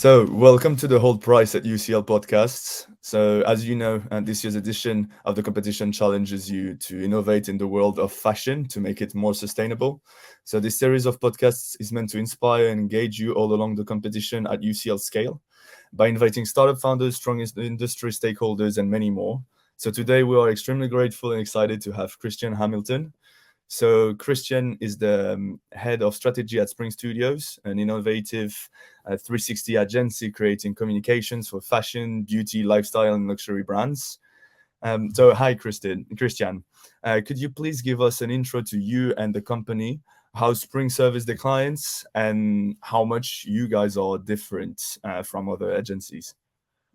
So, welcome to the Hult Prize at UCL Podcasts. So, as you know, this year's edition of the competition challenges you to innovate in the world of fashion to make it more sustainable. So, this series of podcasts is meant to inspire and engage you all along the competition at UCL scale by inviting startup founders, strong industry stakeholders, and many more. So, today we are extremely grateful and excited to have Christianne Hamilton. So Christian is the head of strategy at Spring Studios, an innovative 360 agency creating communications for fashion, beauty, lifestyle, and luxury brands. So hi, Christian. Could you please give us an intro to you and the company, how Spring service the clients, and how much you guys are different from other agencies?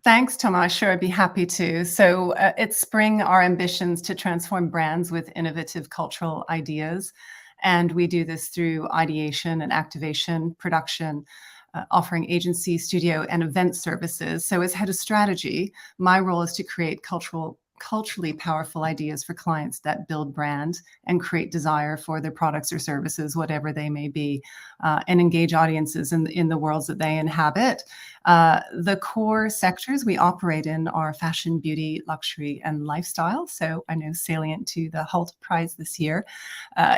Thanks, Thomas. Sure, I'd be happy to. So at Spring, our ambitions to transform brands with innovative cultural ideas. And we do this through ideation and activation, production, offering agency, studio, and event services. So as head of strategy, my role is to create culturally powerful ideas for clients that build brand and create desire for their products or services, whatever they may be, and engage audiences in the worlds that they inhabit. The core sectors we operate in are fashion, beauty, luxury, and lifestyle. So I know salient to the Hult Prize this year.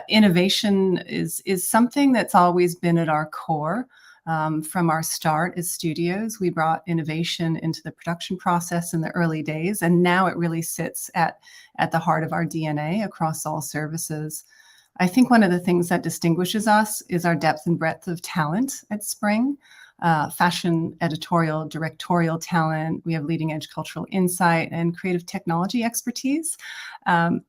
Innovation is something that's always been at our core. From our start as studios, we brought innovation into the production process in the early days, and now it really sits at the heart of our DNA across all services. I think one of the things that distinguishes us is our depth and breadth of talent at Spring. Fashion, editorial, directorial talent. We have leading edge cultural insight and creative technology expertise,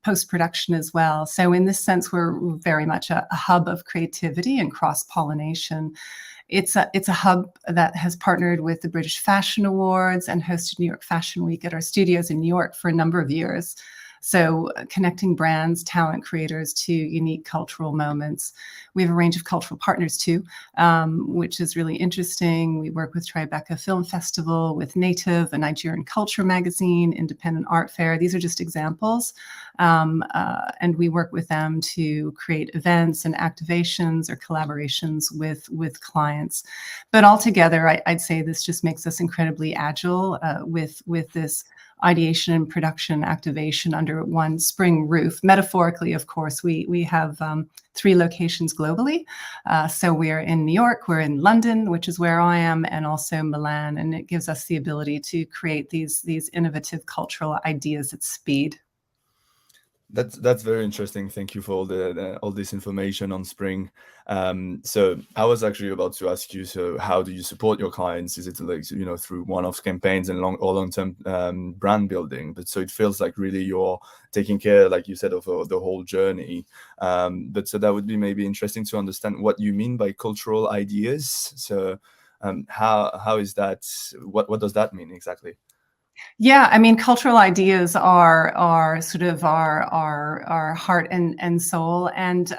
post-production as well. So in this sense, we're very much a hub of creativity and cross-pollination. It's a hub that has partnered with the British Fashion Awards and hosted New York Fashion Week at our studios in New York for a number of years. So connecting brands, talent creators to unique cultural moments. We have a range of cultural partners too, which is really interesting. We work with Tribeca Film Festival, with Native, a Nigerian culture magazine, Independent Art Fair. These are just examples. And we work with them to create events and activations or collaborations with clients. But altogether, I'd say this just makes us incredibly agile with this ideation and production activation under one Spring roof. Metaphorically, of course, we have 3 locations globally. So we're in New York, we're in London, which is where I am, and also Milan. And it gives us the ability to create these innovative cultural ideas at speed. That's very interesting. Thank you for all this information on Spring. So I was actually about to ask you, so how do you support your clients? Is it like, through one-off campaigns and long-term brand building? But so it feels like really you're taking care, like you said, of the whole journey. But so that would be maybe interesting to understand what you mean by cultural ideas. So how is that? What does that mean exactly? Yeah, I mean, cultural ideas are sort of our heart and soul. And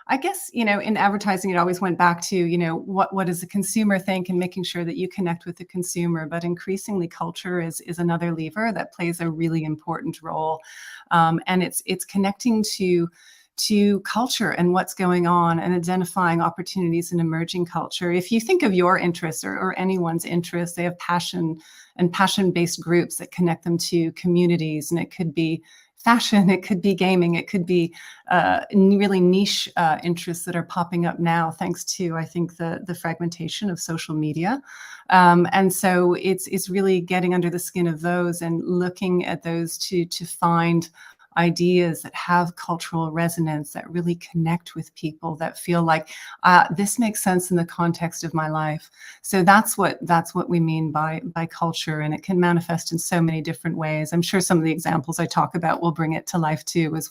I guess, in advertising, it always went back to, what does the consumer think, and making sure that you connect with the consumer. But increasingly, culture is another lever that plays a really important role. And it's connecting to culture and what's going on and identifying opportunities in emerging culture. If you think of your interests or anyone's interests, they have passion and passion-based groups that connect them to communities. And it could be fashion, it could be gaming, it could be really niche interests that are popping up now, thanks to, I think, the fragmentation of social media. And so it's really getting under the skin of those and looking at those to find ideas that have cultural resonance, that really connect with people, that feel like this makes sense in the context of my life. So that's what we mean by culture, and it can manifest in so many different ways. I'm sure some of the examples I talk about will bring it to life too as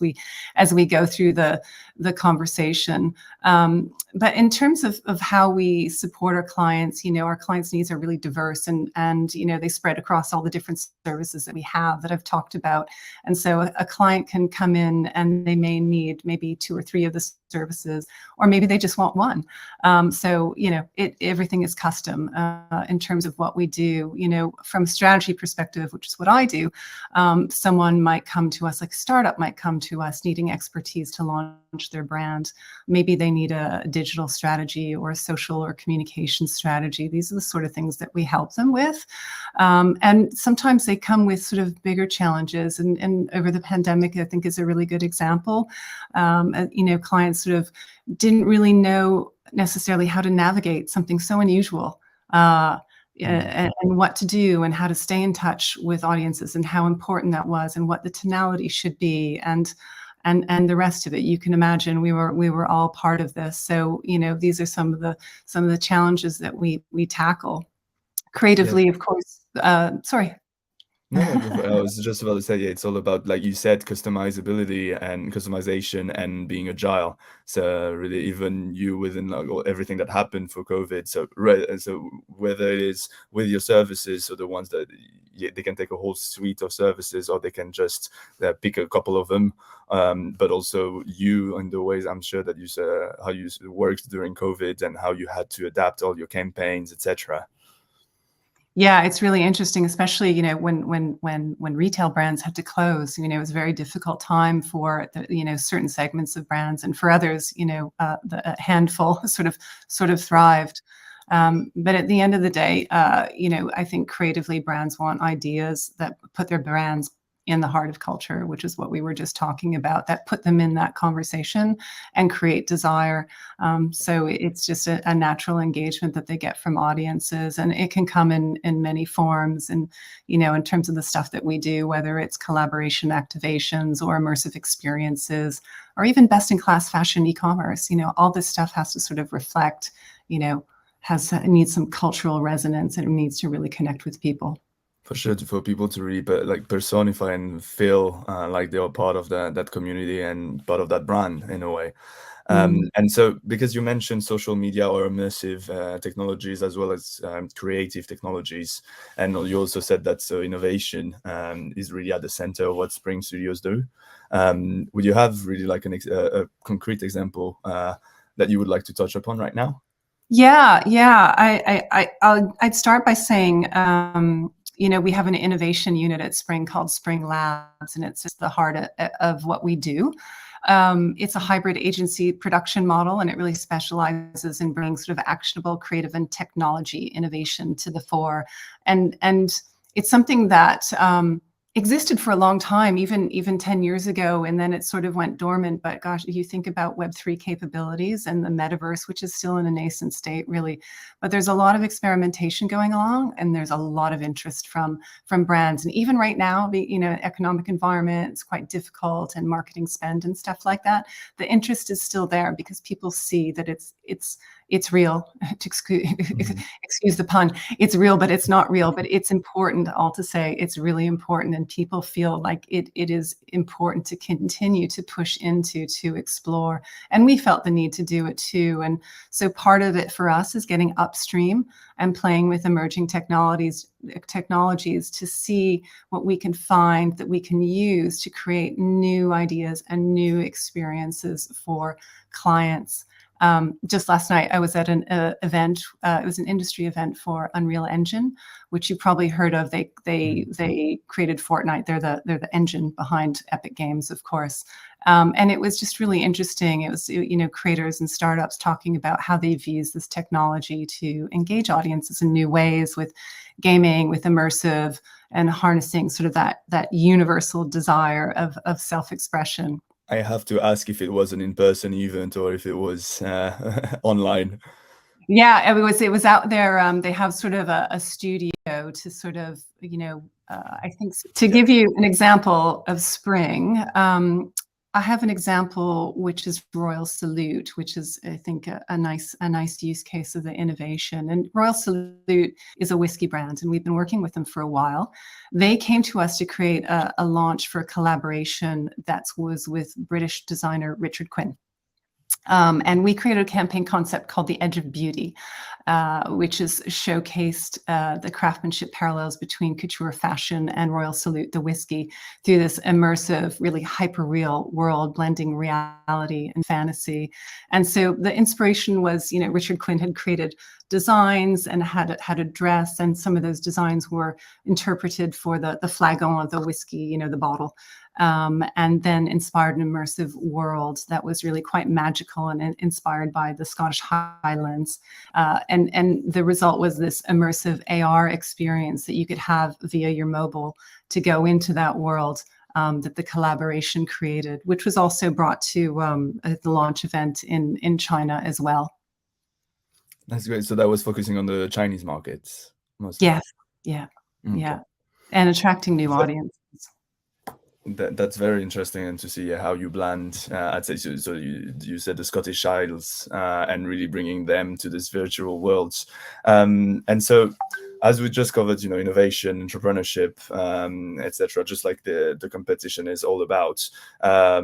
we go through the conversation. But in terms of how we support our clients, our clients' needs are really diverse, and they spread across all the different services that we have that I've talked about. And so a client can come in and they may need maybe 2 or 3 of the services, or maybe they just want one. So, everything is custom in terms of what we do. From a strategy perspective, which is what I do, someone might come to us, like a startup might come to us needing expertise to launch their brand. Maybe they need a digital strategy or a social or communication strategy. These are the sort of things that we help them with. And sometimes they come with sort of bigger challenges. And over the pandemic, I think is a really good example. Clients sort of didn't really know necessarily how to navigate something so unusual. And what to do and how to stay in touch with audiences and how important that was and what the tonality should be and the rest of it. You can imagine we were all part of this. So, these are some of the challenges that we tackle creatively, of course. Sorry. No, I was just about to say, yeah, it's all about, like you said, customizability and customization and being agile. So really, even you within like everything that happened for COVID. So whether it is with your services, so the ones that they can take a whole suite of services, or they can just pick a couple of them. But also you and the ways I'm sure that you how you worked during COVID and how you had to adapt all your campaigns, etc. Yeah, it's really interesting, especially when retail brands had to close. It was a very difficult time for certain segments of brands, and for others, the handful sort of thrived. But at the end of the day, I think creatively brands want ideas that put their brands in the heart of culture, which is what we were just talking about, that put them in that conversation and create desire. So it's just a natural engagement that they get from audiences, and it can come in many forms. And, in terms of the stuff that we do, whether it's collaboration activations or immersive experiences, or even best-in-class fashion e-commerce, all this stuff has to sort of reflect, needs some cultural resonance, and it needs to really connect with people. For sure, for people to really personify and feel like they are part of that community and part of that brand in a way. And so, because you mentioned social media or immersive technologies as well as creative technologies, and you also said that innovation is really at the center of what Spring Studios do. Would you have really like a concrete example that you would like to touch upon right now? Yeah. I'd start by saying, we have an innovation unit at Spring called Spring Labs, and it's just the heart of what we do. It's a hybrid agency production model, and it really specializes in bringing sort of actionable, creative, and technology innovation to the fore. And it's something that existed for a long time, even 10 years ago, and then it sort of went dormant. But gosh, you think about Web3 capabilities and the metaverse, which is still in a nascent state, really. But there's a lot of experimentation going along, and there's a lot of interest from brands. And even right now, the economic environment is quite difficult, and marketing spend and stuff like that. The interest is still there because people see that it's real. Excuse the pun. It's real, but it's not real. But it's important. All to say, it's really important, and people feel like it is important to continue to push into, to explore. And we felt the need to do it too. And so part of it for us is getting upstream and playing with emerging technologies to see what we can find that we can use to create new ideas and new experiences for clients. Just last night, I was at an event. It was an industry event for Unreal Engine, which you probably heard of. They created Fortnite. They're the engine behind Epic Games, of course. And it was just really interesting. It was creators and startups talking about how they've used this technology to engage audiences in new ways with gaming, with immersive, and harnessing sort of that universal desire of self-expression. I have to ask if it was an in-person event or if it was online. Yeah, it was out there. They have sort of a studio to sort of, I think to give you an example of Spring, I have an example which is Royal Salute, which is, I think, a nice use case of the innovation. And Royal Salute is a whiskey brand, and we've been working with them for a while. They came to us to create a launch for a collaboration that was with British designer Richard Quinn. And we created a campaign concept called The Edge of Beauty. which has showcased the craftsmanship parallels between couture fashion and Royal Salute, the whiskey, through this immersive, really hyper-real world, blending reality and fantasy. And so the inspiration was, Richard Quinn had created designs and had a dress, and some of those designs were interpreted for the flagon of the whiskey, the bottle. And then inspired an immersive world that was really quite magical and inspired by the Scottish Highlands. And the result was this immersive AR experience that you could have via your mobile to go into that world that the collaboration created, which was also brought to the launch event in China as well. That's great. So that was focusing on the Chinese markets mostly. Yes. Yeah. Okay. Yeah. And attracting new audiences. That's very interesting, and to see how you blend. I'd say so. You said the Scottish Isles and really bringing them to this virtual world, and so as we just covered, innovation, entrepreneurship, etc. Just like the competition is all about. Now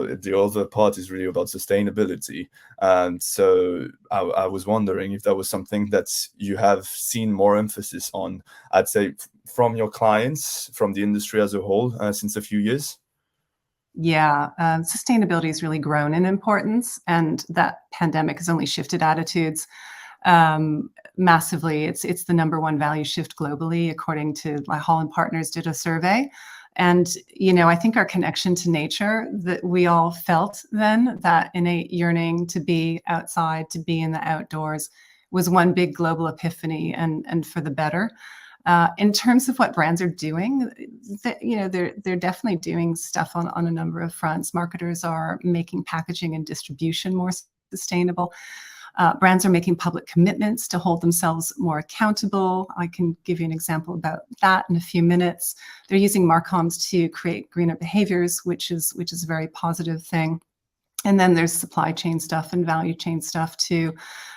the other part is really about sustainability, and so I was wondering if that was something that you have seen more emphasis on. I'd say from your clients, from the industry as a whole, since a few years. Yeah, sustainability has really grown in importance, and that pandemic has only shifted attitudes massively. It's the number one value shift globally, according to Hult Partners did a survey. And, I think our connection to nature, that we all felt then, that innate yearning to be outside, to be in the outdoors, was one big global epiphany, and for the better. In terms of what brands are doing, they're definitely doing stuff on a number of fronts. Marketers are making packaging and distribution more sustainable. Brands are making public commitments to hold themselves more accountable. I can give you an example about that in a few minutes. They're using Marcoms to create greener behaviors, which is a very positive thing. And then there's supply chain stuff and value chain stuff too.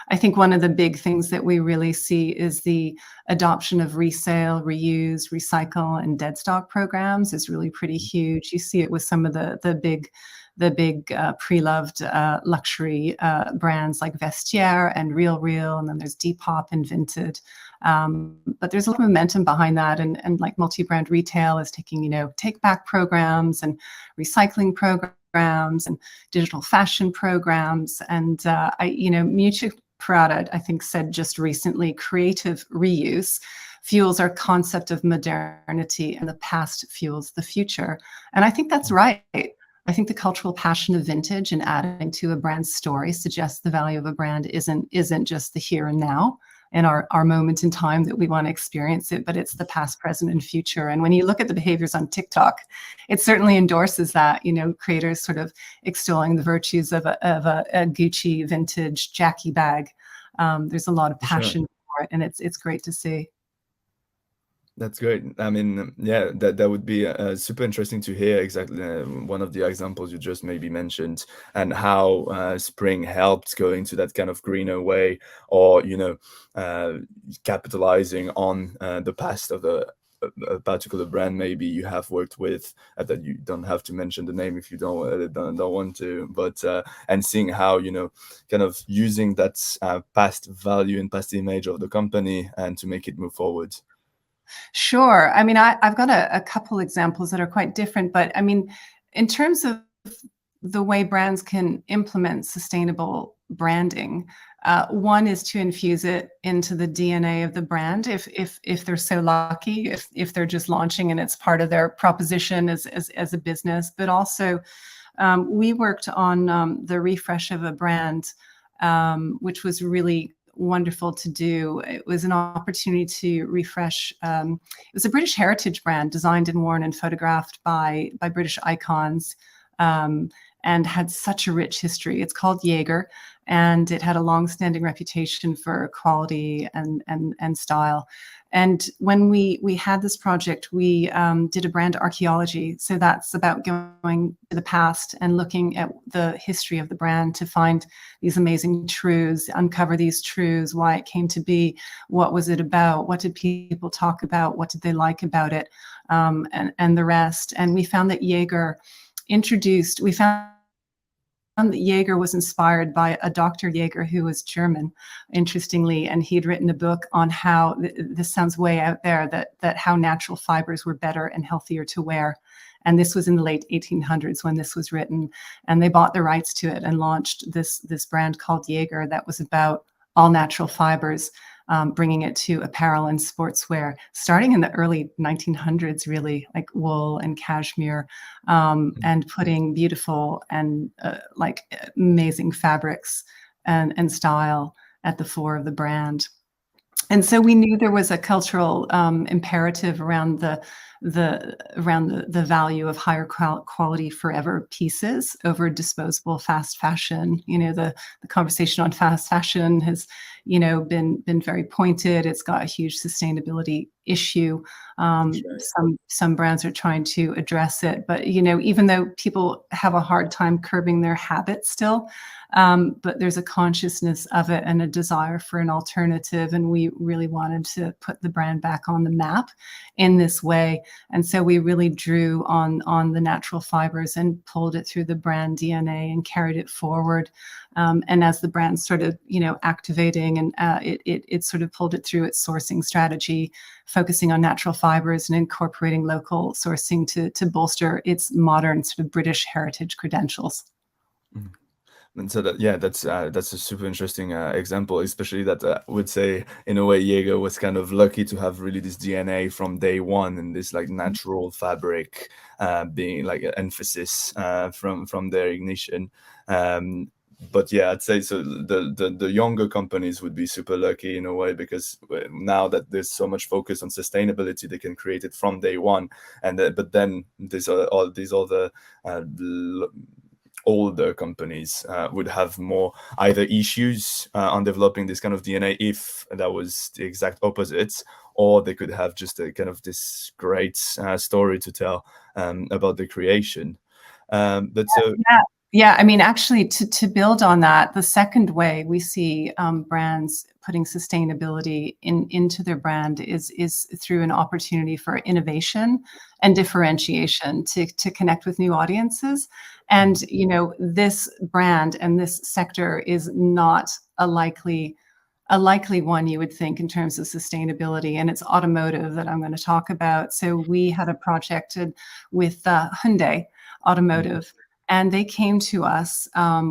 I think one of the big things that we really see is the adoption of resale, reuse, recycle, and dead stock programs is really pretty huge. You see it with some of the big pre-loved luxury brands like Vestiaire and Real Real, and then there's Depop and Vinted. But there's a lot of momentum behind that, and like multi-brand retail is taking take back programs and recycling programs and digital fashion programs. And Miuccia Prada, I think, said just recently, creative reuse fuels our concept of modernity, and the past fuels the future. And I think that's right. I think the cultural passion of vintage and adding to a brand's story suggests the value of a brand isn't just the here and now and our moment in time that we want to experience it, but it's the past, present, and future. And when you look at the behaviors on TikTok, it certainly endorses that, creators sort of extolling the virtues of a Gucci vintage Jackie bag. There's a lot of passion for it, and it's great to see. That's great. I mean, yeah, that would be super interesting to hear exactly one of the examples you just maybe mentioned, and how Spring helped going to that kind of greener way, or capitalizing on the past of a particular brand maybe you have worked with, that you don't have to mention the name if you don't want to, but and seeing how kind of using that past value and past image of the company and to make it move forward. Sure. I mean, I've got a couple examples that are quite different, but I mean, in terms of the way brands can implement sustainable branding, one is to infuse it into the DNA of the brand, if they're so lucky, if they're just launching and it's part of their proposition as a business. But also, we worked on the refresh of a brand, which was really wonderful to do. It was an opportunity to refresh. It was a British heritage brand designed and worn and photographed by British icons, and had such a rich history. It's called Jaeger, and it had a long-standing reputation for quality and style. And when we had this project, we did a brand archaeology. So that's about going to the past and looking at the history of the brand to find these amazing truths, uncover these truths, why it came to be, what was it about, what did people talk about, what did they like about it, and the rest. And we found that Jaeger we found that Jaeger was inspired by a Dr. Jaeger who was German, interestingly, and he'd written a book on how this sounds way out there, that how natural fibers were better and healthier to wear. And this was in the late 1800s when this was written, and they bought the rights to it and launched this brand called Jaeger that was about all natural fibers, bringing it to apparel and sportswear, starting in the early 1900s, really, like wool and cashmere, and putting beautiful and like amazing fabrics and style at the fore of the brand. And so we knew there was a cultural imperative around the value of higher quality forever pieces over disposable fast fashion. The conversation on fast fashion has been very pointed. It's got a huge sustainability issue. Some brands are trying to address it, but even though people have a hard time curbing their habits still, but there's a consciousness of it and a desire for an alternative. And we really wanted to put the brand back on the map in this way. And so we really drew on the natural fibers and pulled it through the brand DNA and carried it forward. And as the brand started, activating, and it sort of pulled it through its sourcing strategy, focusing on natural fibers and incorporating local sourcing to bolster its modern sort of British heritage credentials. And so that's a super interesting example, especially that I would say in a way Jaeger was kind of lucky to have really this DNA from day one, and this like natural fabric being like an emphasis from their ignition. But yeah, I'd say so the younger companies would be super lucky in a way, because now that there's so much focus on sustainability, they can create it from day one. And but then there's all these other older companies would have more either issues on developing this kind of DNA, if that was the exact opposite, or they could have just a kind of this great story to tell about the creation. Yeah, I mean, actually, to build on that, the second way we see brands putting sustainability into their brand is through an opportunity for innovation and differentiation to connect with new audiences. And this brand and this sector is not a likely one, you would think, in terms of sustainability, and it's automotive that I'm going to talk about. So we had a project with Hyundai Automotive. And they came to us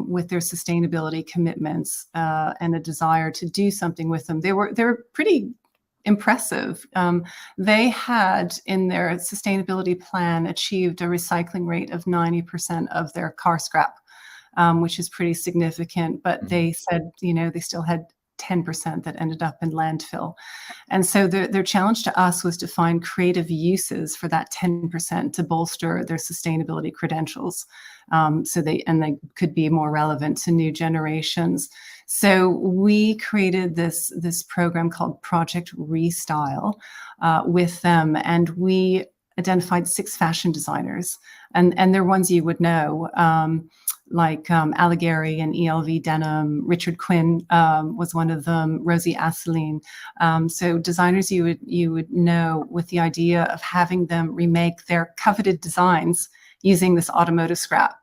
with their sustainability commitments and a desire to do something with them. They were pretty impressive. They had in their sustainability plan achieved a recycling rate of 90% of their car scrap, which is pretty significant. But they said, they still had 10% that ended up in landfill. And so their challenge to us was to find creative uses for that 10% to bolster their sustainability credentials. So they could be more relevant to new generations. So we created this program called Project Restyle with them, and we identified 6 fashion designers, and they're ones you would know, like Alligari and ELV Denim. Richard Quinn was one of them, Rosie Asseline. So designers you would know, with the idea of having them remake their coveted designs using this automotive scrap.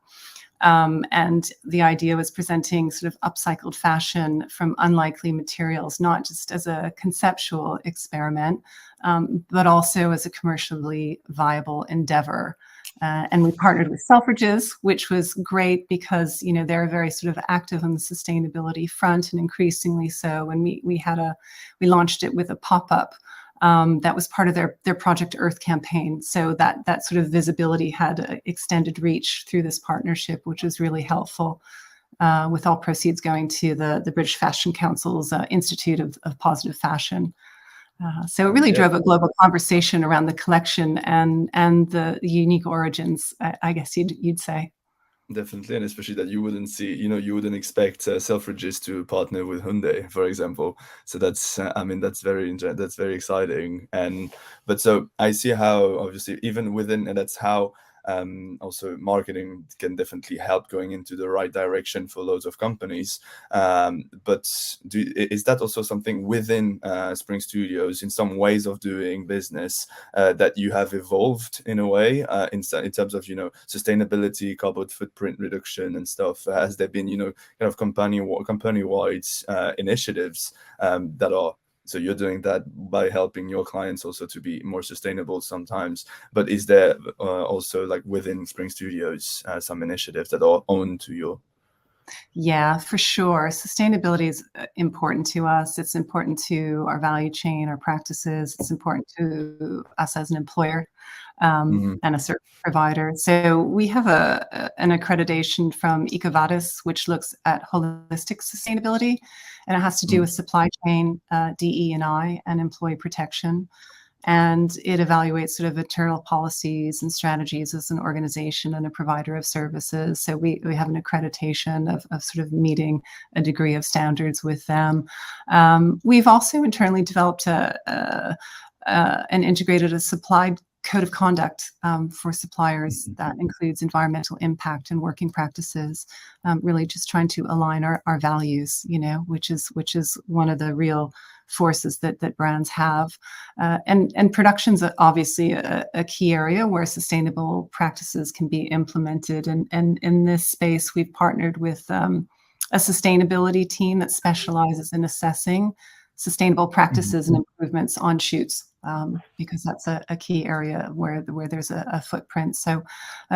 And the idea was presenting sort of upcycled fashion from unlikely materials, not just as a conceptual experiment, but also as a commercially viable endeavor. And we partnered with Selfridges, which was great because, they're very sort of active on the sustainability front, and increasingly so. And we launched it with a pop-up that was part of their Project Earth campaign. So that sort of visibility had extended reach through this partnership, which was really helpful, with all proceeds going to the British Fashion Council's Institute of Positive Fashion. So it really drove a global conversation around the collection and the unique origins, I guess you'd say. Definitely, and especially that you wouldn't see, you wouldn't expect Selfridges to partner with Hyundai, for example. So that's, that's very exciting. But so I see how obviously even within, and that's how Also, marketing can definitely help going into the right direction for loads of companies. But is that also something within Spring Studios, in some ways of doing business, that you have evolved in a way, in terms of, sustainability, carbon footprint reduction and stuff? Has there been, kind of company-wide initiatives that are, so you're doing that by helping your clients also to be more sustainable sometimes, but is there also, like, within Spring Studios, some initiatives that are owned to you? Yeah, for sure. Sustainability is important to us. It's important to our value chain, our practices. It's important to us as an employer, and a service provider. So we have an accreditation from EcoVadis, which looks at holistic sustainability, and it has to do with supply chain, DE&I, and employee protection. And it evaluates sort of internal policies and strategies as an organization and a provider of services. So we have an accreditation of sort of meeting a degree of standards with them. We've also internally developed and integrated a supply code of conduct for suppliers that includes environmental impact and working practices, really just trying to align our values, which is one of the real forces that brands have. And production's obviously a key area where sustainable practices can be implemented. And in this space, we've partnered with a sustainability team that specializes in assessing sustainable practices and improvements on shoots, because that's a key area where there's a footprint. So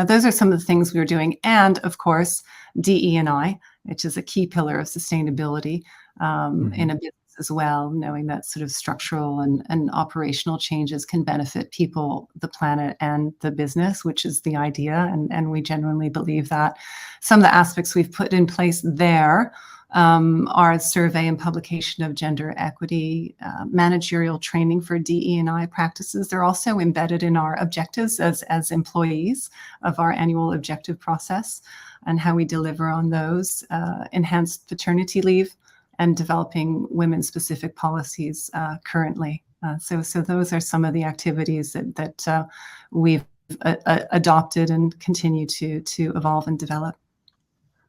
those are some of the things we're doing. And of course, DE&I, which is a key pillar of sustainability in a business as well, knowing that sort of structural and operational changes can benefit people, the planet, and the business, which is the idea. And we genuinely believe that. Some of the aspects we've put in place there are survey and publication of gender equity, managerial training for DE&I practices. They're also embedded in our objectives as employees of our annual objective process and how we deliver on those, enhanced paternity leave, and developing women-specific policies currently. So those are some of the activities that we've adopted and continue to evolve and develop.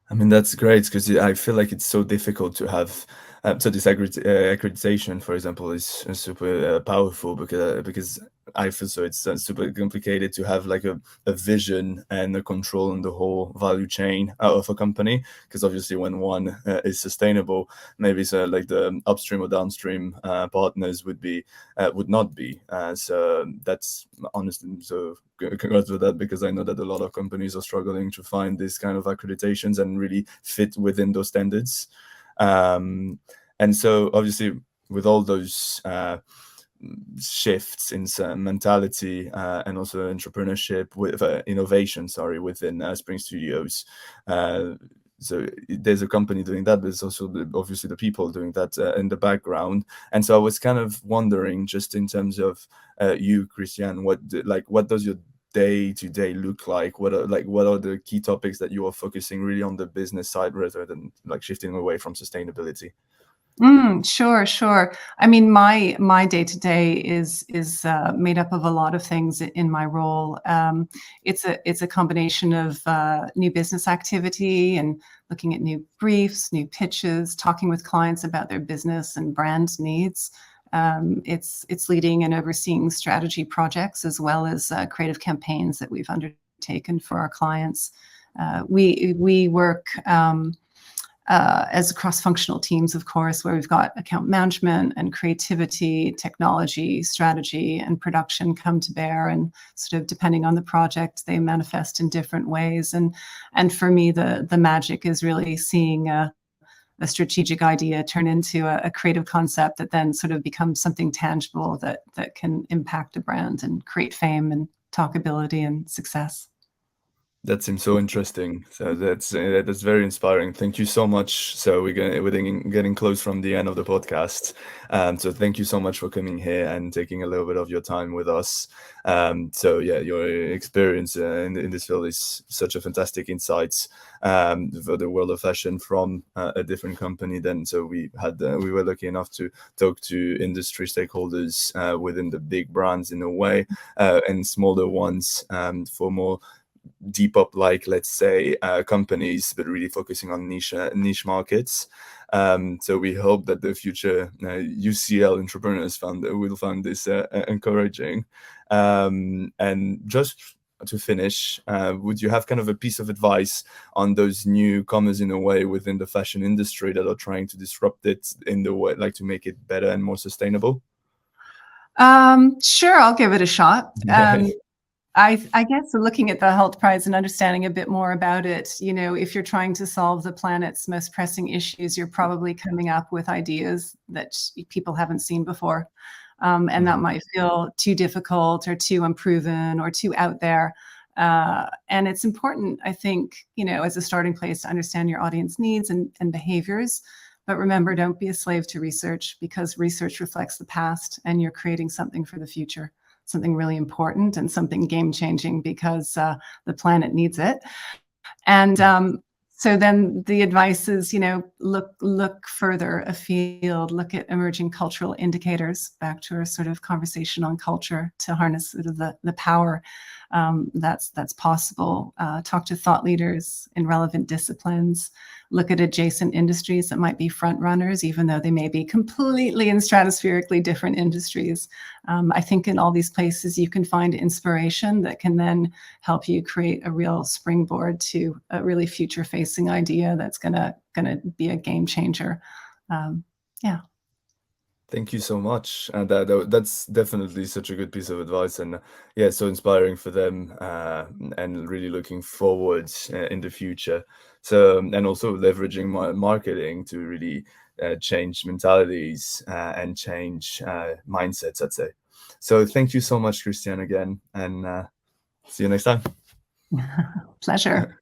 I mean, that's great, because I feel like it's so difficult to have. So this accreditation, for example, is super powerful, because I feel so it's super complicated to have like a vision and a control on the whole value chain of a company. Because obviously, when one is sustainable, maybe so like the upstream or downstream partners would not be. So that's honestly so. Congrats with that, because I know that a lot of companies are struggling to find this kind of accreditations and really fit within those standards. And so obviously, with all those shifts in mentality and also entrepreneurship, with innovation, within Spring Studios, so there's a company doing that, but it's also obviously the people doing that in the background. And so I was kind of wondering, just in terms of you, Christianne, what does your day-to-day look like? What are the key topics that you are focusing really on the business side, rather than like shifting away from sustainability? Sure. I mean, my day-to-day is made up of a lot of things in my role. It's a combination of new business activity and looking at new briefs, new pitches, talking with clients about their business and brand needs. It's leading and overseeing strategy projects, as well as creative campaigns that we've undertaken for our clients. We work as cross-functional teams, of course, where we've got account management and creativity, technology, strategy, and production come to bear, and sort of depending on the project, they manifest in different ways. And for me, the magic is really seeing a strategic idea turn into a creative concept that then sort of becomes something tangible that can impact a brand and create fame and talkability and success. That seems so interesting. So that's very inspiring. Thank you so much. So we're getting close from the end of the podcast. So thank you so much for coming here and taking a little bit of your time with us. So yeah, your experience in this field is such a fantastic insights for the world of fashion from a different company. So we were lucky enough to talk to industry stakeholders within the big brands in a way, and smaller ones for more Depop like, let's say, companies, but really focusing on niche markets. So we hope that the future UCL entrepreneurs will find this encouraging. And just to finish, would you have kind of a piece of advice on those newcomers in a way within the fashion industry that are trying to disrupt it in the way, like to make it better and more sustainable? Sure, I'll give it a shot. I guess looking at the Hult Prize and understanding a bit more about it, if you're trying to solve the planet's most pressing issues, you're probably coming up with ideas that people haven't seen before. And that might feel too difficult or too unproven or too out there. And it's important, I think, as a starting place to understand your audience needs and behaviors. But remember, don't be a slave to research, because research reflects the past and you're creating something for the future, something really important and something game-changing, because the planet needs it. And so then the advice is, look further afield, look at emerging cultural indicators, back to our sort of conversation on culture, to harness sort of the power that's possible. Talk to thought leaders in relevant disciplines. Look at adjacent industries that might be front runners, even though they may be completely and stratospherically different industries. I think in all these places you can find inspiration that can then help you create a real springboard to a really future-facing idea that's gonna be a game changer. Yeah. Thank you so much. And that's definitely such a good piece of advice, and yeah, so inspiring for them, and really looking forward in the future. So, and also leveraging marketing to really change mentalities and change mindsets, I'd say. So thank you so much, Christianne, again, and see you next time. Pleasure.